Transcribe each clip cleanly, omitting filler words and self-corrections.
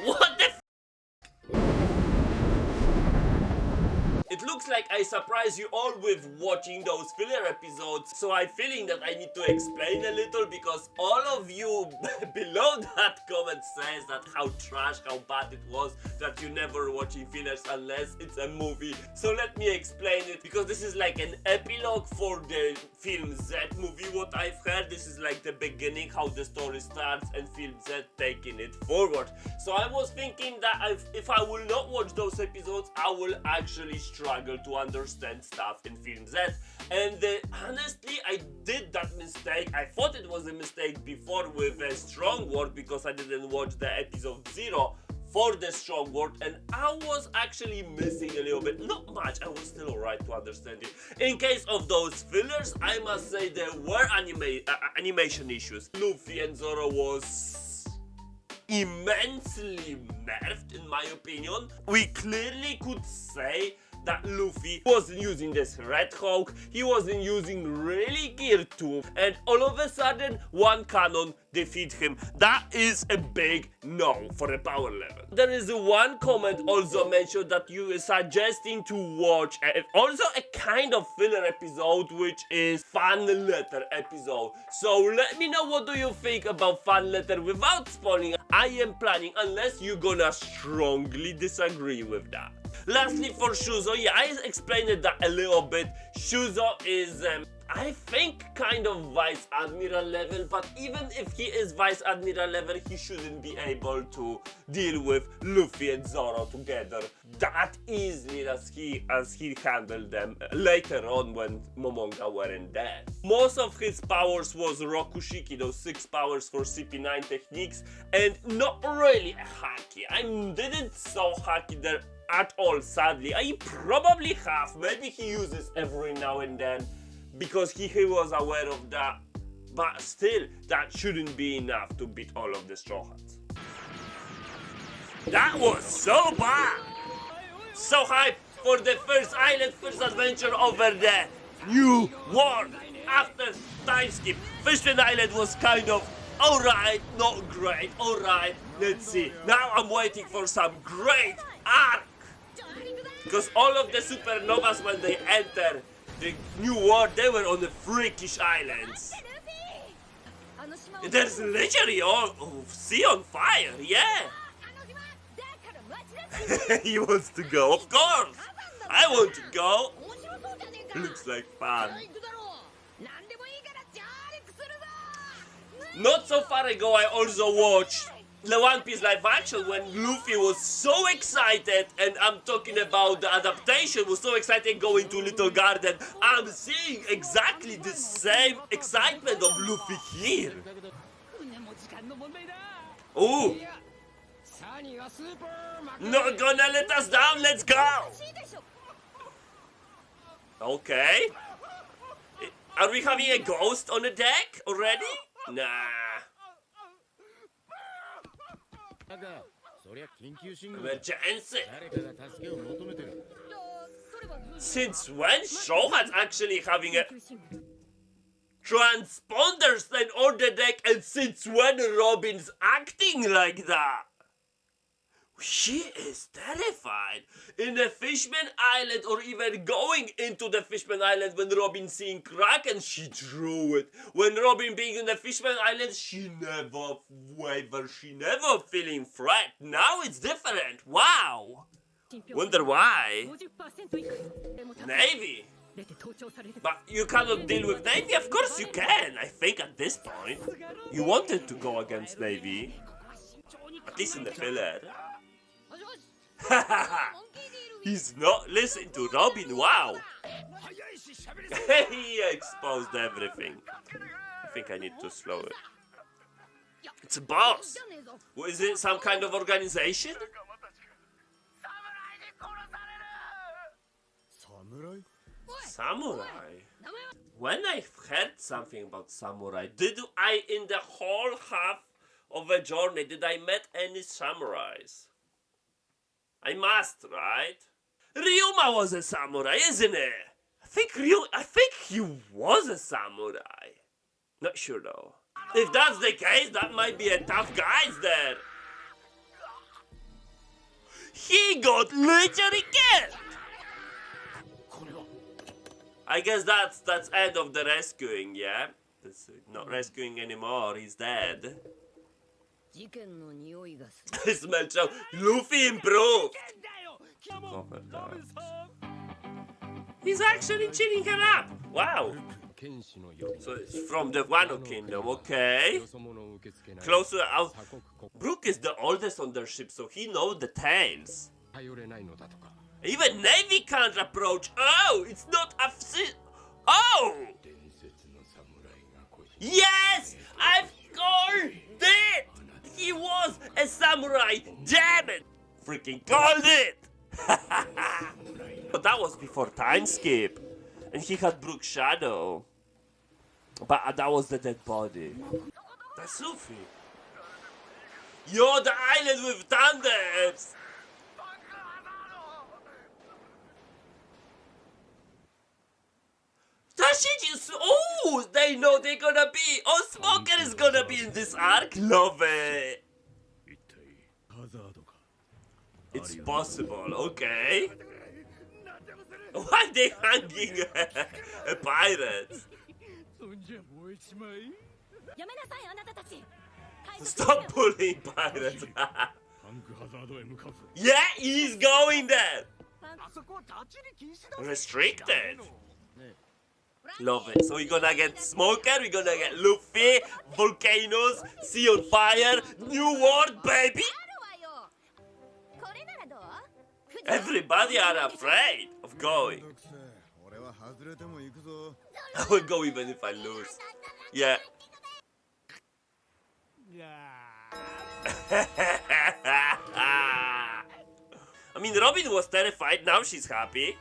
What the f? It looks like I surprised you all with watching those filler episodes, so I'm feeling that I need to explain a little because all of you below that comment says that how trash, how bad it was, that you never watching fillers unless it's a movie. So let me explain it, because this is like an epilogue for the film Z movie, what I've heard. This is like the beginning, how the story starts, and film Z taking it forward. So I was thinking that if I will not watch those episodes, I will actually struggle to understand stuff in film Z. And honestly, I did that mistake. I thought it was a mistake before with a strong word, because I didn't watch the episode 0 for the strong word, and I was actually missing a little bit. Not much, I was still alright to understand it. In case of those fillers, I must say there were animation issues. Luffy and Zoro was immensely nerfed, in my opinion. We clearly could say that Luffy wasn't using this Red Hawk, he wasn't using really Gear 2, and all of a sudden one cannon defeat him. That is a big no for a power level. There is one comment also mentioned that you are suggesting to watch also a kind of filler episode, which is Fan Letter episode. So let me know what do you think about Fan Letter without spoiling. I am planning, unless you're gonna strongly disagree with that. Lastly, for Shuzo, yeah, I explained that a little bit. Shuzo is, I think, kind of Vice Admiral level, but even if he is Vice Admiral level, he shouldn't be able to deal with Luffy and Zoro together that easily as he handled them later on when Momonga weren't there. Most of his powers was Rokushiki, those 6 powers for CP9 techniques, and not really a haki. I didn't saw haki there at all, sadly. I probably have, maybe he uses every now and then because he was aware of that, but still, that shouldn't be enough to beat all of the Straw Hats. That was so bad! So hyped for the first island, first adventure over the new world after time skip. Fishman Island was kind of alright, not great, alright, let's see. Now I'm waiting for some great arc, because all of the supernovas, when they enter the new world, they were on the freakish islands. There's literally all sea on fire, yeah. He wants to go, of course. I want to go. Looks like fun. Not so far ago, I also watched the One Piece live action when Luffy was so excited, and I'm talking about the adaptation, was so excited going to Little Garden. I'm seeing exactly the same excitement of Luffy here. Ooh. Not gonna let us down, let's go! Okay. Are we having a ghost on the deck already? Nah. Emergency! Since when Straw Hat's actually having a transponder stand on the deck, and since when Robin's acting like that? She is terrified. In the Fishman Island, or even going into the Fishman Island, when Robin seeing Kraken, she drew it. When Robin being in the Fishman Island, she never wavered, she never feeling threat. Now it's different. Wow. Wonder why. Navy. But you cannot deal with Navy? Of course you can, I think at this point. You wanted to go against Navy. At least in the filler. He's not listening to Robin, wow! He exposed everything. I think I need to slow it. It's a boss! Is it some kind of organization? Samurai? When I heard something about samurai, did I in the whole half of a journey, did I met any samurais? I must, right? Ryuma was a samurai, isn't it? I think he was a samurai. Not sure though. If that's the case, that might be a tough guys there. got literally killed! I guess that's end of the rescuing, yeah? That's not rescuing anymore, he's dead. I smell so... Luffy improved! Cover that. He's actually chilling her up! Wow! So it's from the Wano Kingdom, okay? Closer out. Brook is the oldest on their ship, so he knows the tales. Even Navy can't approach. Oh, it's not a... Oh! Yes! I've called it! He was a samurai! Damn it! Freaking called it! But that was before time skip. And he had Brook's shadow. But that was the dead body. That's Luffy. Yo, the island with thunders! That shit is... Oh, they know they're gonna be... Oh, Smoker is gonna be in this arc. Love it. It's possible, okay. Why they hanging a pirate? Stop bullying pirates. Yeah, he's going there. Restricted. Love it. So we're gonna get Smoker, we're gonna get Luffy, volcanoes, sea on fire, new world, baby. Everybody are afraid of going. I will go even if I lose. Yeah. I mean, Robin was terrified, now she's happy.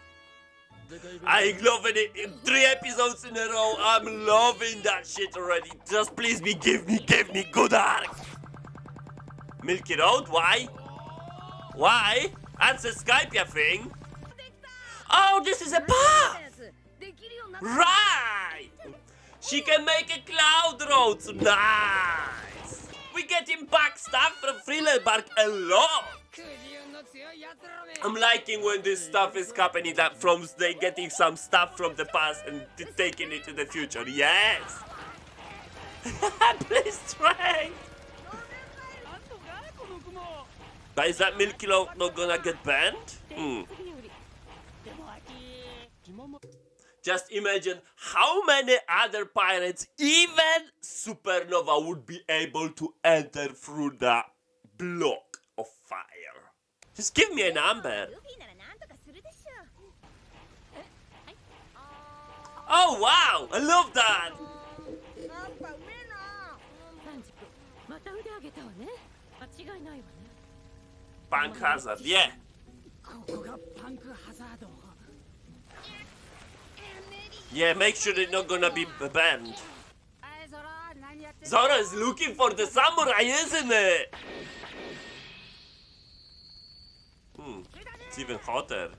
I love it. 3 episodes in a row. I'm loving that shit already. Just please give me good arc. Milky Road, why? Why? Answer Skype, you thing. Oh, this is a path. Right. She can make a cloud road. Nice. We're getting back stuff from Thriller Bark a lot. I'm liking when this stuff is happening, that from they getting some stuff from the past and taking it to the future. Yes. Please try. But is that Milky Road not gonna get banned? Just imagine how many other pirates, even Supernova, would be able to enter through that block of fire. Just give me a number. Oh wow, I love that. Punk hazard, yeah. Yeah, make sure they're not gonna be banned. Zoro is looking for the samurai, isn't it? It's even hotter.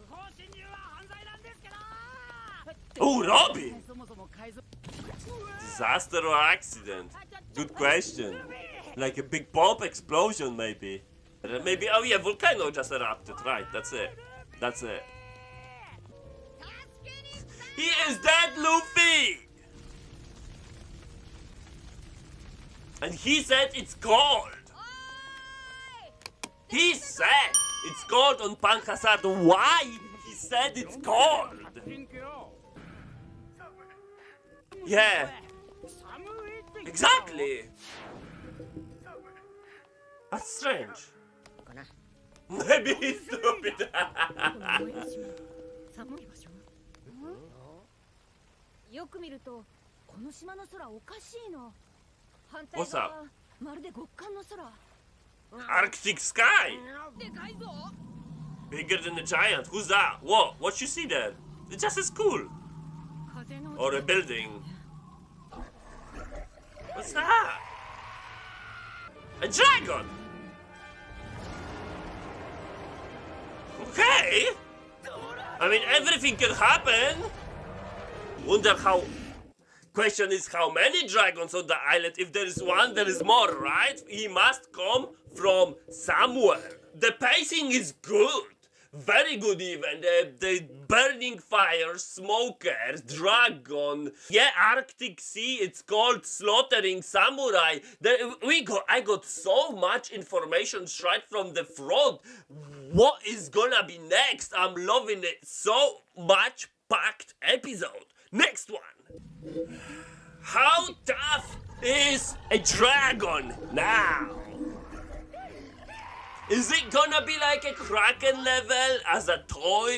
Oh, Robbie! Disaster or accident? Good question. Like a big bomb explosion, maybe. Maybe, oh yeah, volcano just erupted, right, that's it. That's it. He is dead, Luffy! And he said it's cold. He said it's cold on Punk Hazard. Why? He said it's cold. Yeah. Exactly. That's strange. Maybe he's stupid. What's up? Arctic sky! Bigger than a giant. Who's that? Whoa, what you see there? It's just a school. Or a building. What's that? A dragon! Okay! I mean, everything can happen. Wonder how... Question is how many dragons on the island? If there is one, there is more, right? He must come from somewhere. The pacing is good. very good even. The burning fire, smokers, dragon. Yeah, Arctic Sea, it's called slaughtering samurai. I got so much information straight from the front. What is gonna be next? I'm loving it so much. Packed episode. Next one. How tough is a dragon now? Is it gonna be like a Kraken level as a toy?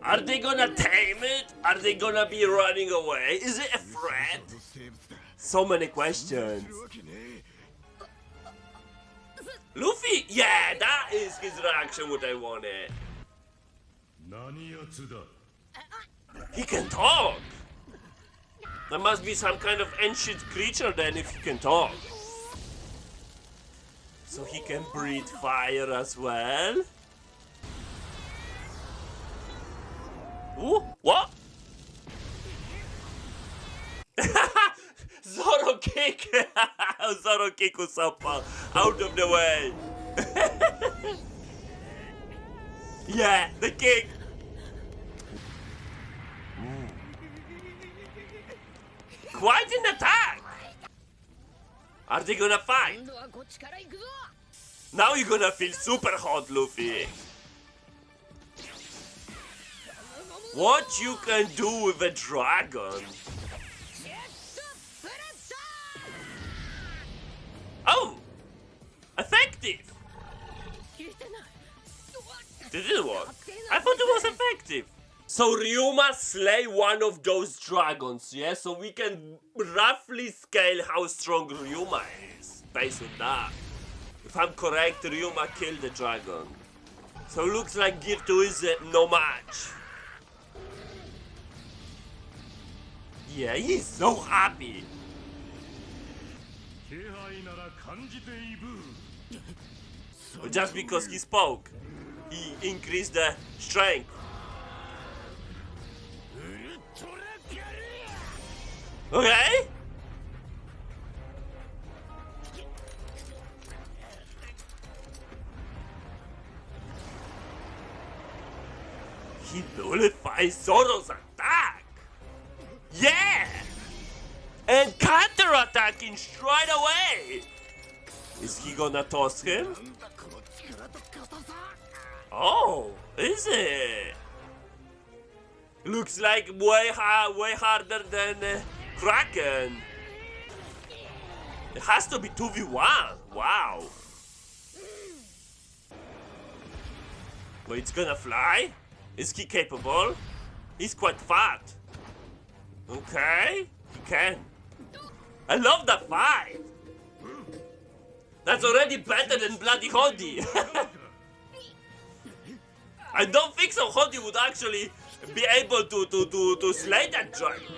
Are they gonna tame it? Are they gonna be running away? Is it a threat? So many questions. Luffy? Yeah, that is his reaction what I wanted. He can talk. There must be some kind of ancient creature then if he can talk. So he can breathe fire as well. Ooh, what? Zoro kick! Zoro kick Usopp out of the way. Yeah, the kick. Quite an attack. Are they gonna fight? Now you're gonna feel super hot, Luffy. What you can do with a dragon? Oh! Effective! Did it work? I thought it was effective. So Ryuma slay one of those dragons, yeah? So we can roughly scale how strong Ryuma is based on that. If I'm correct, Ryuma killed the dragon. So looks like Gear 2 is no match. Yeah, he's so happy. Just because he spoke, he increased the strength. Okay? He nullifies Zoro's attack! Yeah! And counter-attacking straight away! Is he gonna toss him? Oh, is it? Looks like way harder than Kraken. It has to be 2v1. Wow. But it's gonna fly? Is he capable? He's quite fat. Okay, he can. I love that fight. That's already better than bloody Hody. I don't think so Hody would actually be able to slay that dragon.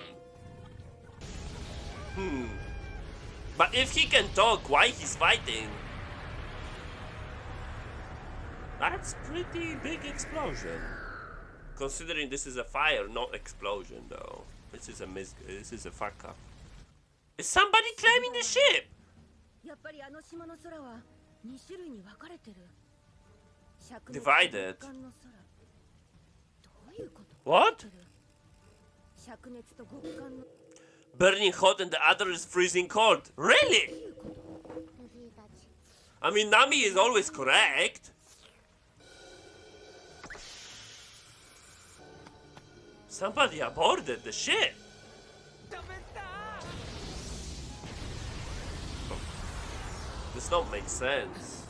But if he can talk, why he's fighting? That's pretty big explosion. Considering this is a fire, not explosion though. This is a fuck up. Is somebody claiming the ship? Divided. What? Burning hot and the other is freezing cold. Really? I mean, Nami is always correct. Somebody aborted the ship. This don't make sense.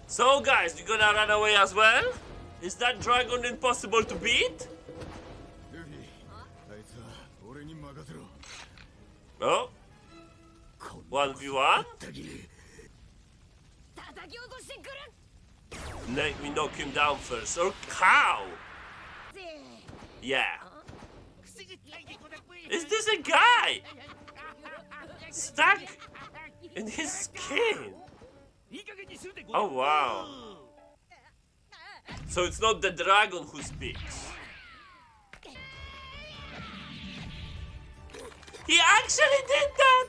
So guys, you gonna run away as well? Is that dragon impossible to beat? Oh? 1v1? Let me knock him down first. Or how? Yeah. Is this a guy? Stuck in his skin? Oh wow. So it's not the dragon who speaks. He actually did that!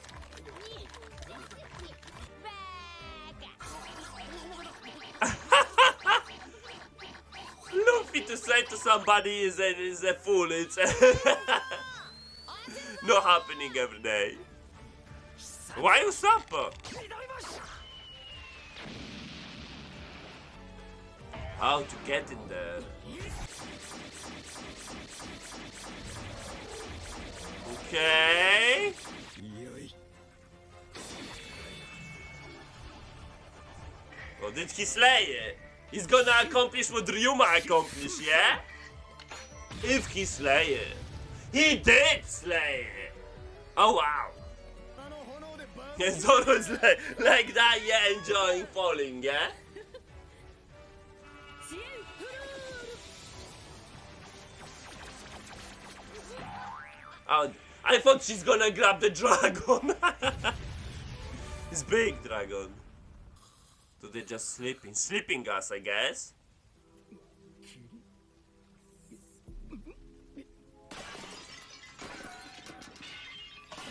Luffy to say to somebody is a fool, it's not happening every day. Why you suffer? How to get in there? Okay. Oh, did he slay it? He's gonna accomplish what Ryuma accomplished, yeah? If he slay it. He did slay it! Oh wow. And Zoro's like that, yeah, enjoying falling, yeah? Oh, I thought she's gonna grab the dragon. It's big dragon. So they're just sleeping us, I guess.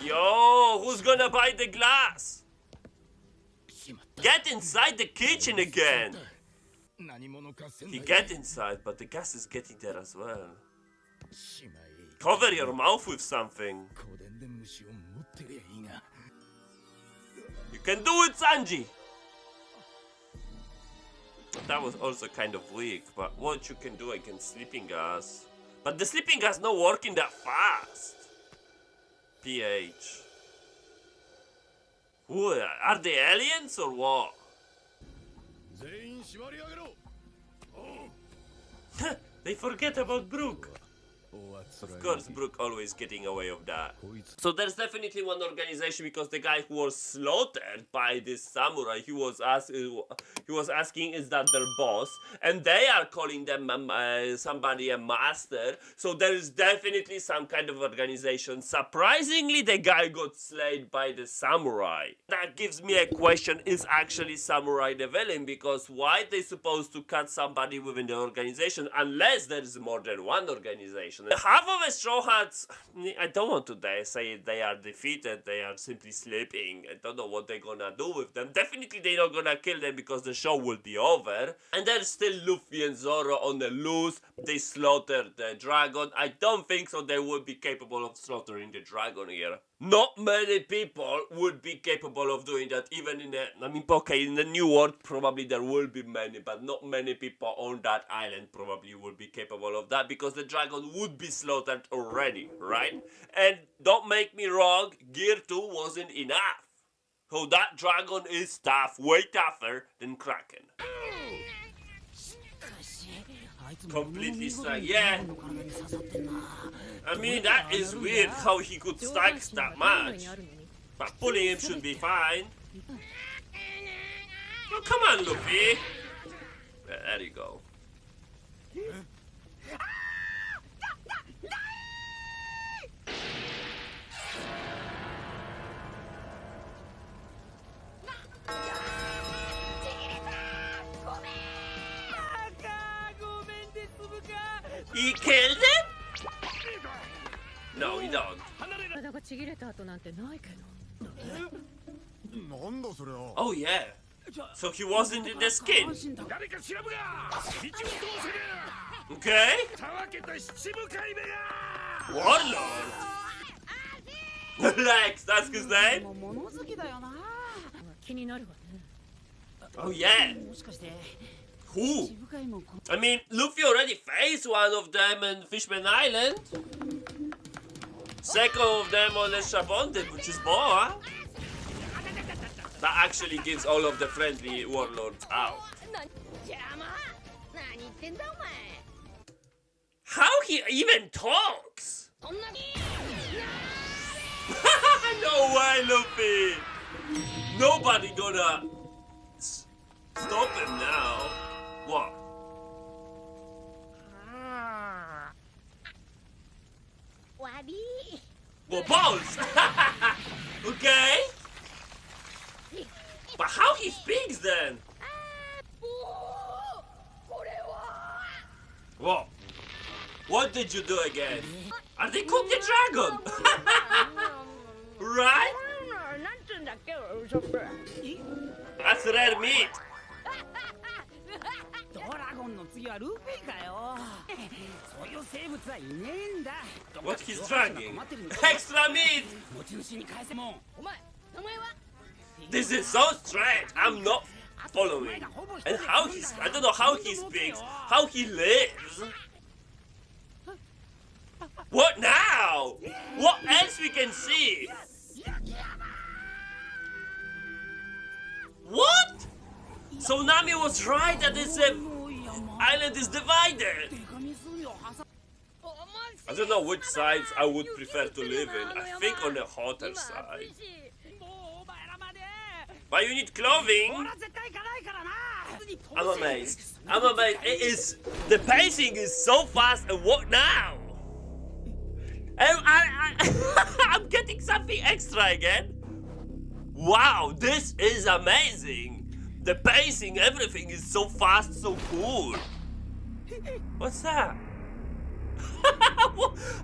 Yo, who's gonna buy the glass? Get inside the kitchen again. He get inside, but the gas is getting there as well. Cover your mouth with something. You can do it, Sanji. That was also kind of weak, but what you can do against sleeping gas? But the sleeping gas not working that fast. PH. Who are they, aliens or what? They forget about Brook. Of course, Brook always getting away of that. So there's definitely one organization, because the guy who was slaughtered by this samurai, he was asking, is that their boss? And they are calling them somebody a master. So there is definitely some kind of organization. Surprisingly, the guy got slayed by the samurai. That gives me a question: is actually samurai the villain? Because why they supposed to cut somebody within the organization unless there is more than one organization? Half of the Straw Hats, I don't want to say they are defeated, they are simply sleeping. I don't know what they're gonna do with them. Definitely they're not gonna kill them because the show will be over. And there's still Luffy and Zoro on the loose. They slaughtered the dragon. I don't think so they would be capable of slaughtering the dragon here. Not many people would be capable of doing that, even in the, okay, in the new world probably there will be many, but not many people on that island probably would be capable of that, because the dragon would be slaughtered already, right? And don't make me wrong, Gear 2 wasn't enough. So that dragon is tough, way tougher than Kraken. Completely stuck, yeah. I mean, that is weird how he could stack that much. But pulling him should be fine. Oh, come on, Luffy. There you go. He killed him? No, he don't. Oh yeah. So he wasn't in the skin. Okay. Warlord. Lex, that's his name? Oh yeah. Who? I mean, Luffy already faced one of them in Fishman Island. Second of them on the Shabonded, which is Boa. That actually gives all of the friendly warlords out. How he even talks? No way, Luffy! Nobody gonna stop him now. What? Well, balls! Okay? But how he speaks then? What? What did you do again? Are they cooked the dragon? right? That's rare meat. ドラゴンの次はルフィかよ。そういう生物はいねえんだ。 What he's dragging? Extra meat! 持ち主に返せもん。お前、名前は This is so strange. I'm not following. And how he's, I don't know how he speaks, how he lives. What now? What else we can see? What? So Nami was right that this island is divided. I don't know which sides I would prefer to live in. I think on the hotter side. But you need clothing. I'm amazed. I'm amazed. It is, the pacing is so fast, and what now? I'm getting something extra again. Wow, this is amazing. The pacing, everything is so fast, so cool. What's that?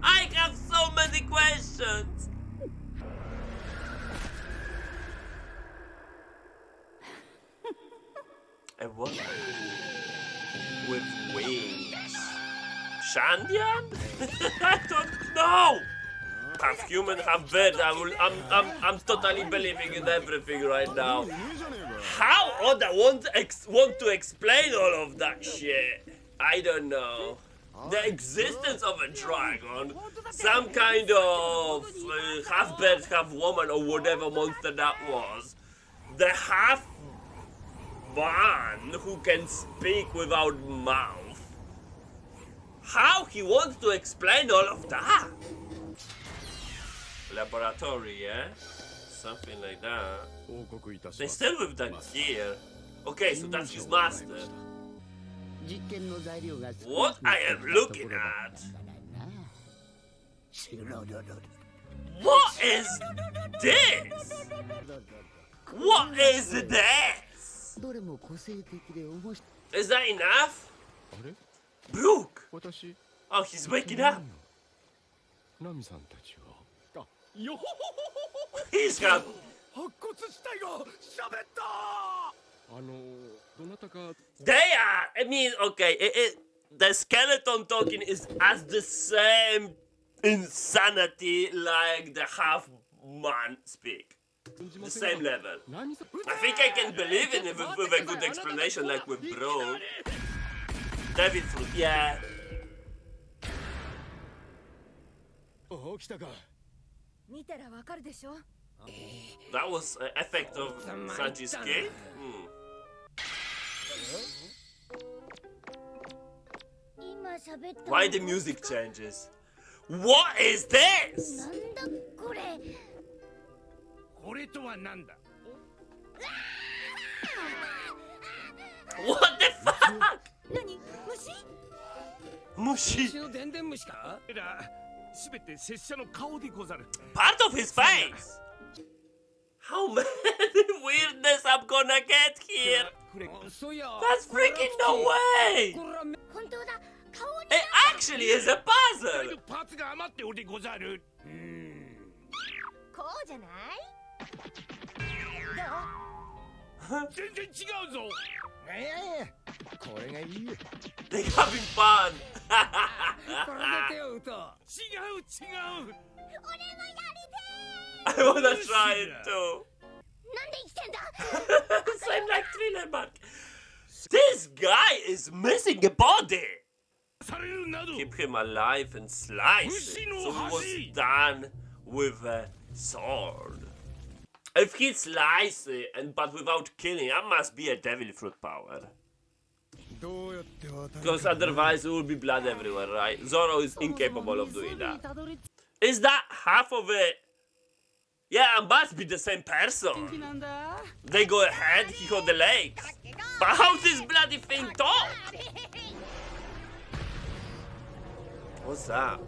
I have so many questions. And what? With wings. Shandian? I don't know. Half human, half bird. I'm totally believing in everything right now. How Oda want to explain all of that shit? I don't know. The existence of a dragon, some kind of half bird, half woman, or whatever monster that was. The half man who can speak without mouth. How he wants to explain all of that? Laboratory, yeah? Something like that. They still with that gear. Okay, so that's his master. What I am looking at? What is this? What is this? Is that enough? Brooke! Oh, he's waking up. He's got... They are... I mean, okay, the skeleton talking is as the same insanity like the half-man speak. The same level. I think I can believe in it with a good explanation like with Bro. Devil fruit, yeah. That was an effect of Sanji's kick? Why the music changes? What is this? What the fuck? Mushi? Part of his face? How many weirdness I'm gonna get here? That's freaking no way! It actually is a puzzle! They're having fun! I wanna try it too! Same like Thriller Mark. This guy is missing a body! Keep him alive and slice it. So he was done with a sword. If he slices it, but without killing, that must be a devil fruit power. Because otherwise it will be blood everywhere, right? Zoro is incapable of doing that. Is that half of it? Yeah, it must be the same person. They go ahead, he got the legs. But how this bloody thing talk? What's that?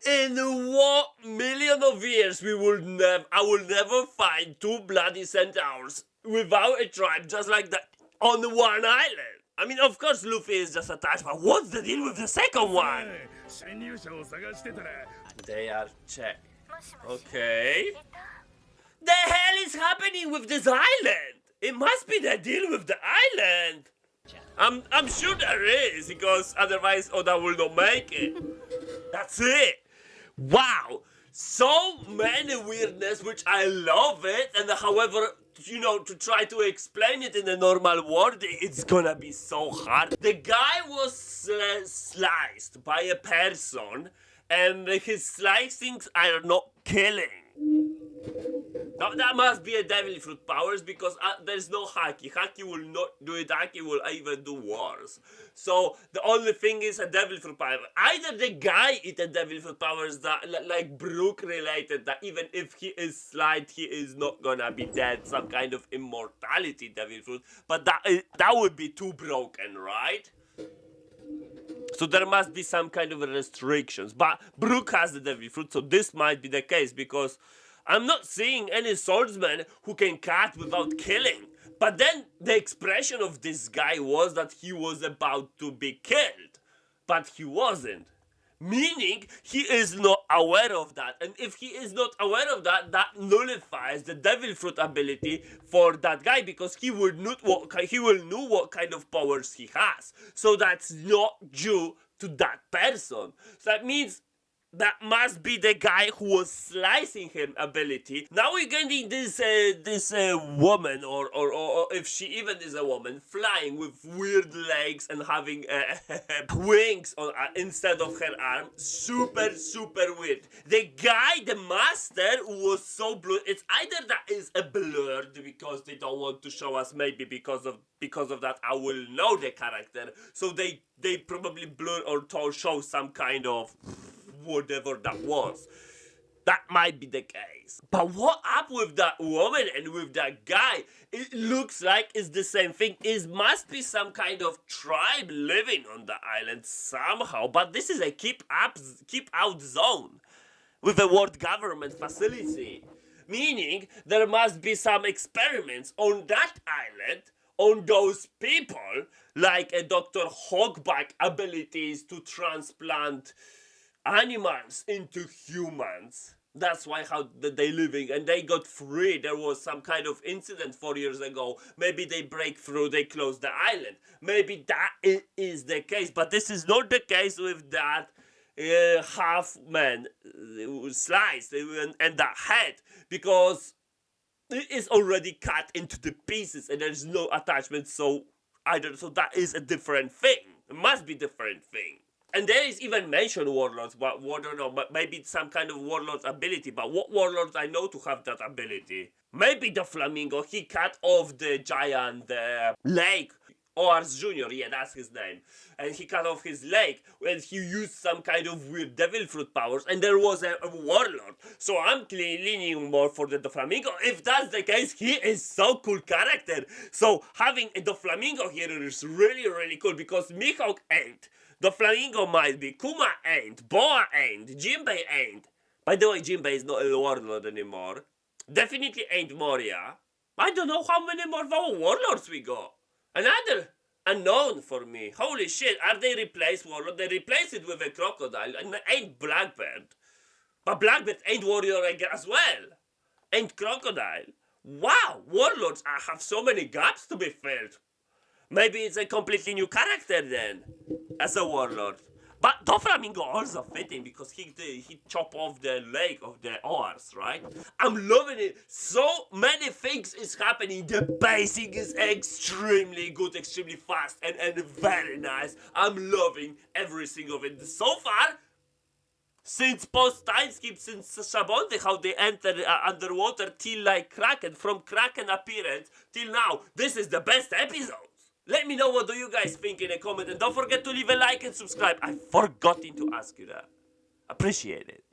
In what million of years I will never find two bloody centaurs without a tribe just like that on one island. I mean, of course Luffy is just attached, but what's the deal with the second one? 侵入者を探してたら They are checked. Okay. The hell is happening with this island? It must be the deal with the island. I'm sure there is, because otherwise Oda will not make it. That's it. Wow. So many weirdness, which I love it, and however, you know, to try to explain it in a normal wording, it's gonna be so hard. The guy was sliced by a person, and his slicings are not killing. Now that must be a devil fruit powers, because there's no Haki. Haki will not do it. Haki will even do worse. So the only thing is a devil fruit power. Either the guy eat a devil fruit powers that like Brook related, that even if he is slight, he is not gonna be dead. Some kind of immortality devil fruit. But that would be too broken, right? So there must be some kind of restrictions. But Brook has the devil fruit, so this might be the case, because I'm not seeing any swordsman who can cut without killing. But then the expression of this guy was that he was about to be killed. But he wasn't. Meaning he is not aware of that. And if he is not aware of that, that nullifies the devil fruit ability for that guy, because he will know what kind of powers he has. So that's not due to that person. So that means that must be the guy who was slicing him ability. Now we're getting this woman, or if she even is a woman, flying with weird legs and having wings on instead of her arm. Super weird. The guy, the master, was so blurred. It's either that is a blurred because they don't want to show us. Maybe because of that, I will know the character. So they probably blur or show some kind of whatever that was. That might be the case. But what up with that woman and with that guy? It looks like it's the same thing. It must be some kind of tribe living on the island somehow. But this is a keep out zone with a world government facility. Meaning there must be some experiments on that island on those people, like a Dr. Hogback abilities to transplant animals into humans. That's why how they living, and they got free. There was some kind of incident 4 years ago. Maybe they break through, they close the island. Maybe that is the case, but this is not the case with that half man sliced and that head, because it is already cut into the pieces and there's no attachment. So that is a different thing. It must be different thing. And there is even mention warlords, but I don't know, maybe it's some kind of warlord's ability. But what warlords I know to have that ability? Maybe the Flamingo, he cut off the giant leg. Oars Jr., yeah, that's his name. And he cut off his leg and he used some kind of weird devil fruit powers, and there was a warlord. So I'm leaning more for the Doflamingo. If that's the case, he is so cool character. So having a Doflamingo here is really cool, because Mihawk ain't. Doflamingo might be, Kuma ain't, Boa ain't, Jinbei ain't. By the way, Jinbei is not a warlord anymore. Definitely ain't Moria. I don't know how many more warlords we got. Another unknown for me. Holy shit, are they replaced warlord? They replaced it with a crocodile, and ain't Blackbird. But Blackbird ain't warrior as well. Ain't crocodile. Wow, warlords have so many gaps to be filled. Maybe it's a completely new character then, as a warlord. But Doflamingo also fitting, because he chop off the leg of the oars, right? I'm loving it. So many things is happening. The pacing is extremely good, extremely fast, and very nice. I'm loving every single of it. So far, since post-time skip, since Shabonte, how they enter underwater till like Kraken, from Kraken appearance till now, this is the best episode. Let me know what do you guys think in a comment, and don't forget to leave a like and subscribe. I forgot to ask you that. Appreciate it.